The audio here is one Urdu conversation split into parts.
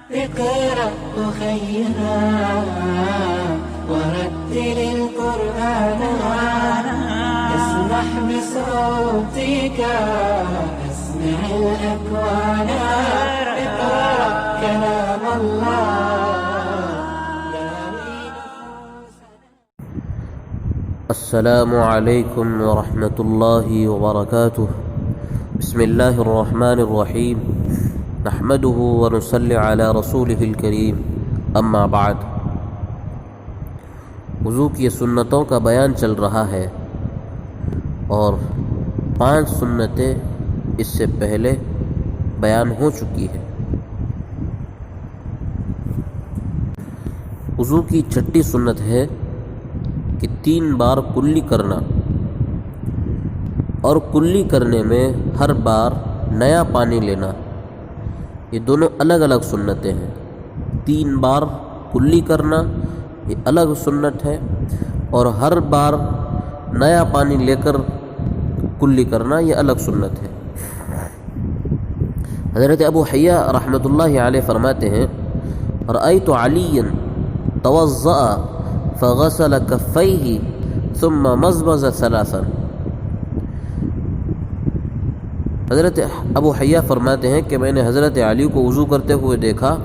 اقرأ خيرا ورتل القرآن اسمح بصوتك اسمع الأكوان اقرأ كلام الله. السلام علیکم ورحمۃ اللہ وبرکاتہ. بسم اللہ الرحمن الرحیم. نحمده ونصلی علی رسولہ الکریم. اما بعد. وضو کی سنتوں کا بیان چل رہا ہے اور 5 سنتیں اس سے پہلے بیان ہو چکی ہے. وضو کی 6ٹھی سنت ہے کہ 3 بار کلی کرنا، اور کلی کرنے میں ہر بار نیا پانی لینا. یہ دونوں الگ الگ سنتیں ہیں. 3 بار کلی کرنا یہ الگ سنت ہے، اور ہر بار نیا پانی لے کر کلی کرنا یہ الگ سنت ہے. حضرت ابو حیہ رحمۃ اللہ علیہ فرماتے ہیں: رأیت علیٰ توضأ فغسل کفیہ ثم مضمض ثلاثا. حضرت ابو حیہ فرماتے ہیں کہ میں نے حضرت علی کو وضو کرتے ہوئے دیکھا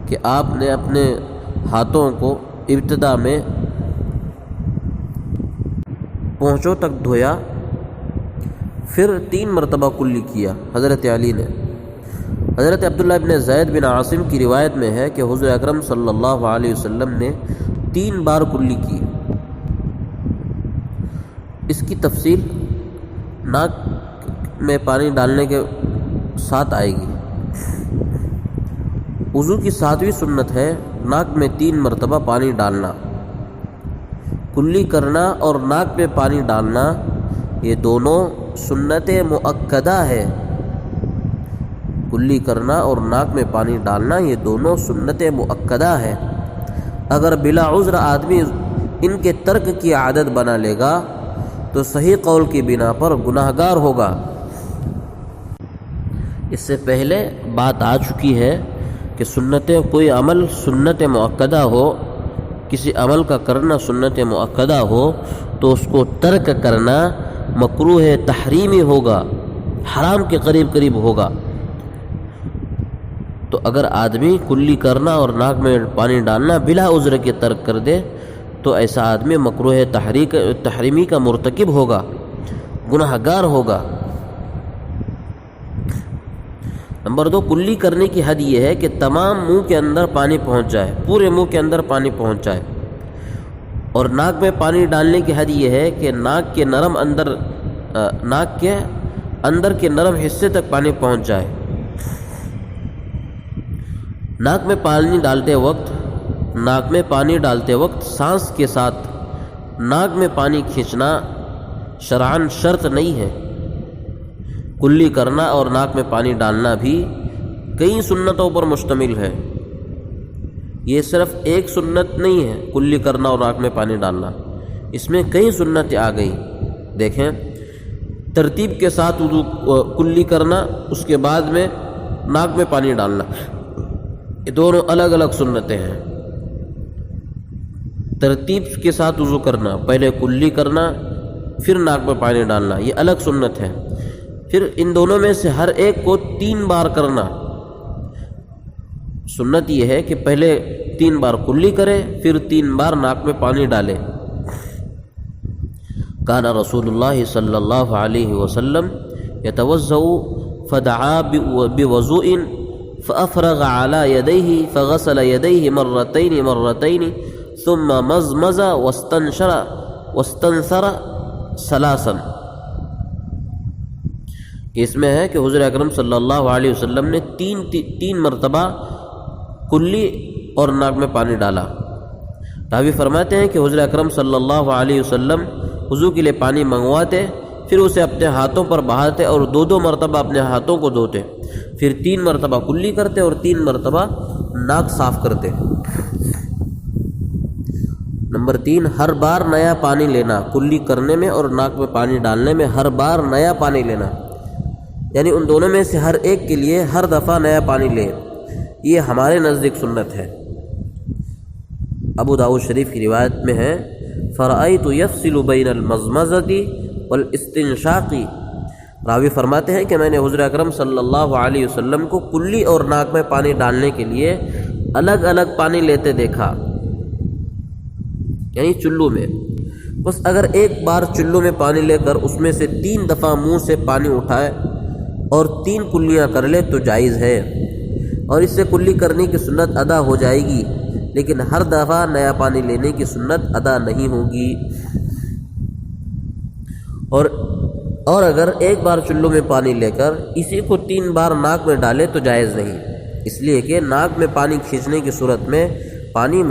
کہ آپ نے اپنے ہاتھوں کو ابتدا میں پونچھوں تک دھویا، پھر 3 مرتبہ کلی کیا حضرت علی نے. حضرت عبداللہ بن زید بن عاصم کی روایت میں ہے کہ حضور اکرم صلی اللہ علیہ وسلم نے 3 بار کلی کی. اس کی تفصیل ناک میں پانی ڈالنے کے ساتھ آئے گی. وضو کی 7ویں سنت ہے ناک میں 3 مرتبہ پانی ڈالنا. کلی کرنا اور ناک میں پانی ڈالنا یہ دونوں سنت مؤکدہ ہے. کلی کرنا اور ناک میں پانی ڈالنا یہ دونوں سنت مؤکدہ ہے. اگر بلا عذر آدمی ان کے ترک کی عادت بنا لے گا تو صحیح قول کی بنا پر گناہ گار ہوگا. اس سے پہلے بات آ چکی ہے کہ کوئی عمل سنت مؤکدہ ہو، کسی عمل کا کرنا سنت مؤکدہ ہو تو اس کو ترک کرنا مکروہ تحریمی ہوگا، حرام کے قریب قریب ہوگا. تو اگر آدمی کلی کرنا اور ناک میں پانی ڈالنا بلا عذر کے ترک کر دے تو ایسا آدمی مکروہ تحریمی کا مرتکب ہوگا، گناہ گار ہوگا. نمبر 2، کلی کرنے کی حد یہ ہے کہ تمام منہ کے اندر پانی پہنچ جائے، پورے منہ کے اندر پانی پہنچ جائے. اور ناک میں پانی ڈالنے کی حد یہ ہے کہ ناک کے اندر کے نرم حصے تک پانی پہنچ جائے. ناک میں پانی ڈالتے وقت سانس کے ساتھ ناک میں پانی کھینچنا شرعاً شرط نہیں ہے. کلی کرنا اور ناک میں پانی ڈالنا بھی کئی سنتوں پر مشتمل ہے. یہ صرف ایک سنت نہیں ہے کلی کرنا اور ناک میں پانی ڈالنا، اس میں کئی سنتیں آ گئی. دیکھیں، ترتیب کے ساتھ کلی کرنا، اس کے بعد میں ناک میں پانی ڈالنا، یہ دونوں الگ الگ سنتیں ہیں. ترتیب کے ساتھ وضو کرنا، پہلے کلی کرنا پھر ناک میں پانی ڈالنا، یہ الگ سنت ہے. پھر ان دونوں میں سے ہر ایک کو 3 بار کرنا. سنت یہ ہے کہ پہلے 3 بار کلی کرے پھر 3 بار ناک میں پانی ڈالے. کان رسول اللہ صلی اللہ علیہ وسلم یتوضأ فدعا بوضوء فأفرغ على يديه فغسل يديه مرتين ثم مضمض واستنثر ثلاثا. اس میں ہے کہ حضور اکرم صلی اللہ علیہ وسلم نے 3 مرتبہ کلی اور ناک میں پانی ڈالا. راوی فرماتے ہیں کہ حضور اکرم صلی اللہ علیہ وسلم وضو کے لیے پانی منگواتے، پھر اسے اپنے ہاتھوں پر بہاتے اور 2 مرتبہ اپنے ہاتھوں کو دھوتے، پھر 3 مرتبہ کلی کرتے اور 3 مرتبہ ناک صاف کرتے. نمبر 3، ہر بار نیا پانی لینا. کلی کرنے میں اور ناک میں پانی ڈالنے میں ہر بار نیا پانی لینا، یعنی ان دونوں میں سے ہر ایک کے لیے ہر دفعہ نیا پانی لیں. یہ ہمارے نزدیک سنت ہے۔ ابو داؤد شریف کی روایت میں ہے فرأیت یفصل بین المضمضۃ والاستنشاق، راوی فرماتے ہیں کہ میں نے حضور اکرم صلی اللہ علیہ وسلم کو کلی اور ناک میں پانی ڈالنے کے لیے الگ الگ پانی لیتے دیکھا، یعنی چلو میں۔ بس اگر ایک بار چلو میں پانی لے کر اس میں سے 3 دفعہ منہ سے پانی اٹھائے اور 3 کلیاں کر لے تو جائز ہے، اور اس سے کلی کرنے کی سنت ادا ہو جائے گی، لیکن ہر دفعہ نیا پانی لینے کی سنت ادا نہیں ہوگی۔ اور اگر ایک بار چلو میں پانی لے کر اسی کو 3 بار ناک میں ڈالے تو جائز نہیں، اس لیے کہ ناک میں پانی کھینچنے کی صورت میں پانی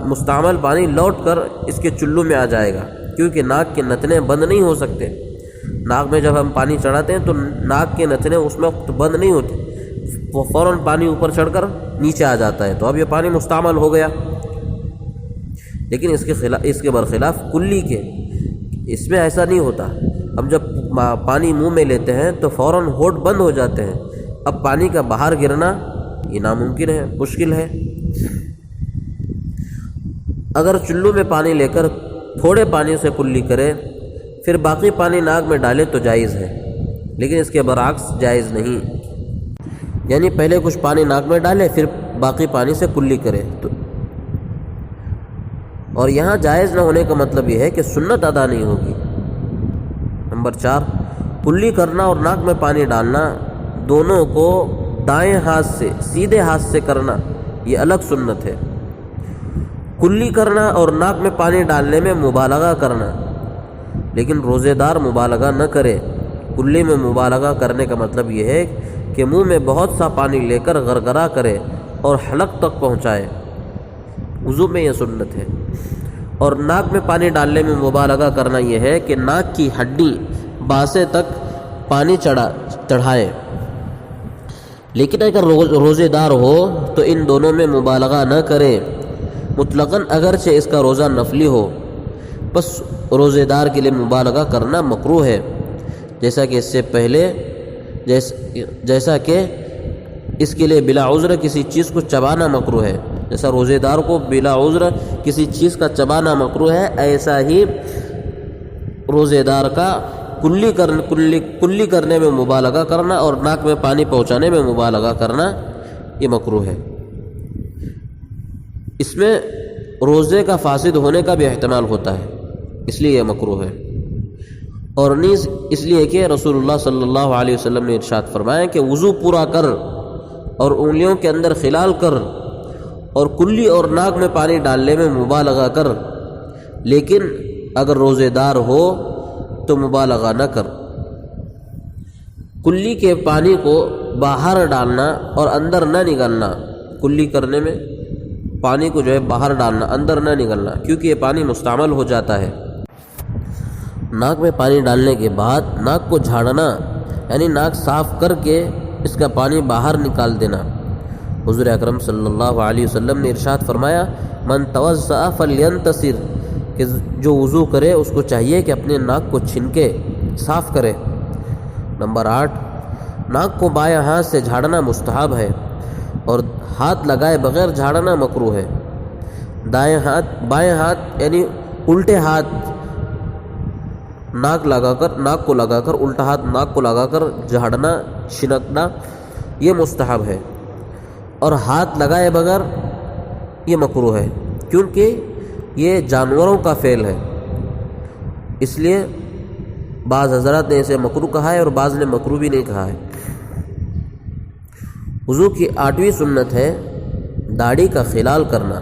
مستعمل پانی لوٹ کر اس کے چلو میں آ جائے گا، کیونکہ ناک کے نتنے بند نہیں ہو سکتے۔ ناک میں جب ہم پانی چڑھاتے ہیں تو ناک کے نتنے اس میں بند نہیں ہوتے، وہ فوراً پانی اوپر چڑھ کر نیچے آ جاتا ہے، تو اب یہ پانی مستعمل ہو گیا۔ لیکن اس کے برخلاف کلی کے اس میں ایسا نہیں ہوتا۔ ہم جب پانی منہ میں لیتے ہیں تو فوراً ہونٹ بند ہو جاتے ہیں، اب پانی کا باہر گرنا یہ ناممکن ہے، مشکل ہے۔ اگر چلو میں پانی لے کر تھوڑے پانی سے کلی کرے پھر باقی پانی ناک میں ڈالے تو جائز ہے، لیکن اس کے برعکس جائز نہیں، یعنی پہلے کچھ پانی ناک میں ڈالے پھر باقی پانی سے کلی کرے تو۔ اور یہاں جائز نہ ہونے کا مطلب یہ ہے کہ سنت ادا نہیں ہوگی۔ نمبر 4، کلی کرنا اور ناک میں پانی ڈالنا دونوں کو دائیں ہاتھ سے سیدھے ہاتھ سے کرنا یہ الگ سنت ہے۔ کلی کرنا اور ناک میں پانی ڈالنے میں مبالغہ کرنا، لیکن روزے دار مبالغہ نہ کرے۔ کلی میں مبالغہ کرنے کا مطلب یہ ہے کہ منہ میں بہت سا پانی لے کر غرغرہ کرے اور حلق تک پہنچائے، وضو میں یہ سنت ہے۔ اور ناک میں پانی ڈالنے میں مبالغہ کرنا یہ ہے کہ ناک کی ہڈی باسے تک پانی چڑھائے، لیکن اگر روزے دار ہو تو ان دونوں میں مبالغہ نہ کرے۔ مطلقاً اگرچہ اس کا روزہ نفلی ہو، بس روزے دار کے لیے مبالغہ کرنا مکروہ ہے، جیسا کہ اس سے پہلے جیسا کہ اس کے لیے بلا عذر کسی چیز کو چبانا مکروہ ہے، جیسا روزے دار کو بلا عذر کسی چیز کا چبانا مکروہ ہے، ایسا ہی روزے دار کا کلی کرنے میں مبالغہ کرنا اور ناک میں پانی پہنچانے میں مبالغہ کرنا یہ مکروہ ہے۔ اس میں روزے کا فاسد ہونے کا بھی احتمال ہوتا ہے، اس لیے یہ مکروہ ہے۔ اور نیز اس لیے کہ رسول اللہ صلی اللہ علیہ وسلم نے ارشاد فرمایا کہ وضو پورا کر اور انگلیوں کے اندر خلال کر اور کلی اور ناک میں پانی ڈالنے میں مبالغہ کر، لیکن اگر روزے دار ہو تو مبالغہ نہ کر۔ کلی کے پانی کو باہر ڈالنا اور اندر نہ نگلنا، کلی کرنے میں پانی کو جو ہے باہر ڈالنا، اندر نہ نگلنا، کیونکہ یہ پانی مستعمل ہو جاتا ہے۔ ناک میں پانی ڈالنے کے بعد ناک کو جھاڑنا، یعنی ناک صاف کر کے اس کا پانی باہر نکال دینا۔ حضور اکرم صلی اللہ علیہ وسلم نے ارشاد فرمایا من توضأ فلینتصر، کہ جو وضو کرے اس کو چاہیے کہ اپنے ناک کو چھنکے، صاف کرے۔ نمبر 8، ناک کو بائیں ہاتھ سے جھاڑنا مستحب ہے اور ہاتھ لگائے بغیر جھاڑنا مکروہ ہے۔ بائیں ہاتھ یعنی الٹے ہاتھ ناک کو لگا کر الٹا ہاتھ ناک کو لگا کر جھاڑنا، چھنکنا یہ مستحب ہے، اور ہاتھ لگائے بغیر یہ مکروہ ہے، کیونکہ یہ جانوروں کا فعل ہے، اس لیے بعض حضرات نے اسے مکروہ کہا ہے اور بعض نے مکروہ بھی نہیں کہا ہے۔ وضو کی 8ویں سنت ہے داڑھی کا خلال کرنا۔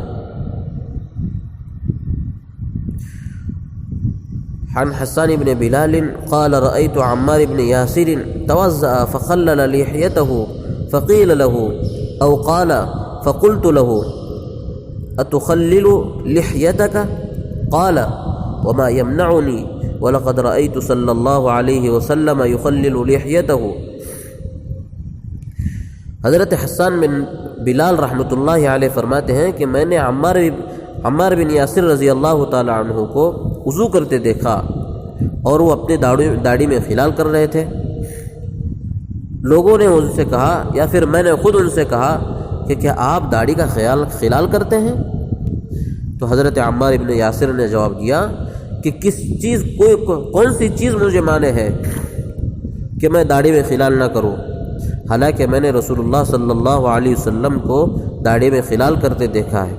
عن حسان بن بلال قال رأيت عمار بن ياسر توضأ فخلل لحيته فقيل له أو قال فقلت له أتخلل لحيتك قال وما يمنعني ولقد رأيت صلى الله عليه وسلم يخلل لحيته۔ حضرت حسان بن بلال رحمۃ اللہ علیہ فرماتے ہیں کہ میں نے عمار بن یاسر رضی اللہ تعالی عنہ کو وضو کرتے دیکھا اور وہ اپنے داڑھی میں خلال کر رہے تھے۔ لوگوں نے ان سے کہا یا پھر میں نے خود ان سے کہا کہ کیا آپ داڑھی کا خلال کرتے ہیں؟ تو حضرت عمار ابن یاسر نے جواب دیا کہ کون سی چیز مجھے مانے ہے کہ میں داڑھی میں خلال نہ کروں، حالانکہ میں نے رسول اللہ صلی اللہ علیہ وسلم کو داڑھی میں خلال کرتے دیکھا ہے۔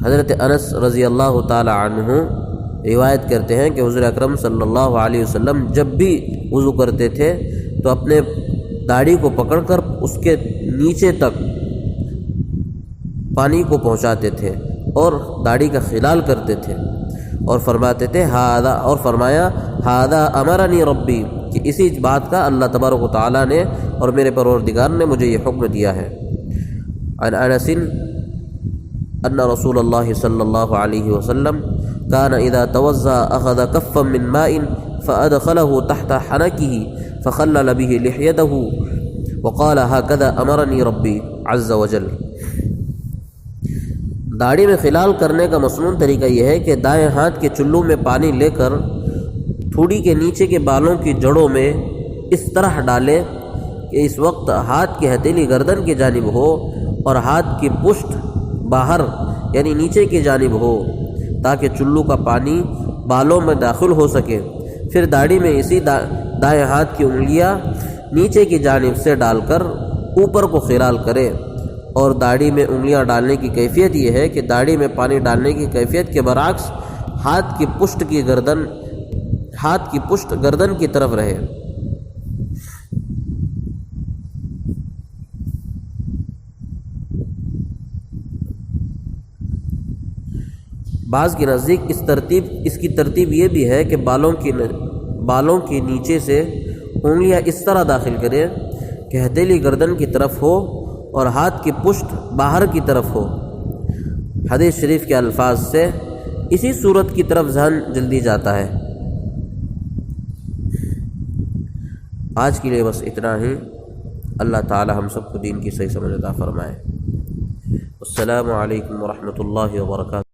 حضرت انس رضی اللہ تعالی عنہ روایت کرتے ہیں کہ حضور اکرم صلی اللہ علیہ وسلم جب بھی وضو کرتے تھے تو اپنے داڑھی کو پکڑ کر اس کے نیچے تک پانی کو پہنچاتے تھے اور داڑھی کا خلال کرتے تھے، اور فرماتے تھے فرمایا ہذا امرنی ربی، کہ اسی بات کا اللہ تبارک و تعالیٰ نے اور میرے پروردگار نے مجھے یہ حکم دیا ہے۔ عن انس ان رسول اللہ صلی اللہ علیہ وسلم كان اذا توضأ اخذ كفا من ماء فادخله تحت حنكه فخلل به لحيته وقال هكذا امرني ربي عز وجل۔ داڑھی میں خلال کرنے کا مسنون طریقہ یہ ہے کہ دائیں ہاتھ کے چلو میں پانی لے کر تھوڑی کے نیچے کے بالوں کی جڑوں میں اس طرح ڈالے کہ اس وقت ہاتھ کی ہتھیلی گردن کی جانب ہو اور ہاتھ کی پشت باہر یعنی نیچے کی جانب ہو، تاکہ چلو کا پانی بالوں میں داخل ہو سکے۔ پھر داڑھی میں اسی دائیں ہاتھ کی انگلیاں نیچے کی جانب سے ڈال کر اوپر کو خلال کرے، اور داڑھی میں انگلیاں ڈالنے کی کیفیت یہ ہے کہ داڑھی میں پانی ڈالنے کی کیفیت کے برعکس ہاتھ کی پشت گردن کی طرف رہے۔ بعض کے نزدیک اس کی ترتیب یہ بھی ہے کہ بالوں کے نیچے سے انگلیاں اس طرح داخل کرے کہ ہتھیلی گردن کی طرف ہو اور ہاتھ کی پشت باہر کی طرف ہو۔ حدیث شریف کے الفاظ سے اسی صورت کی طرف ذہن جلدی جاتا ہے۔ آج کے لیے بس اتنا ہی۔ اللہ تعالی ہم سب کو دین کی صحیح سمجھ عطا فرمائے۔ السلام علیکم ورحمۃ اللہ وبرکاتہ۔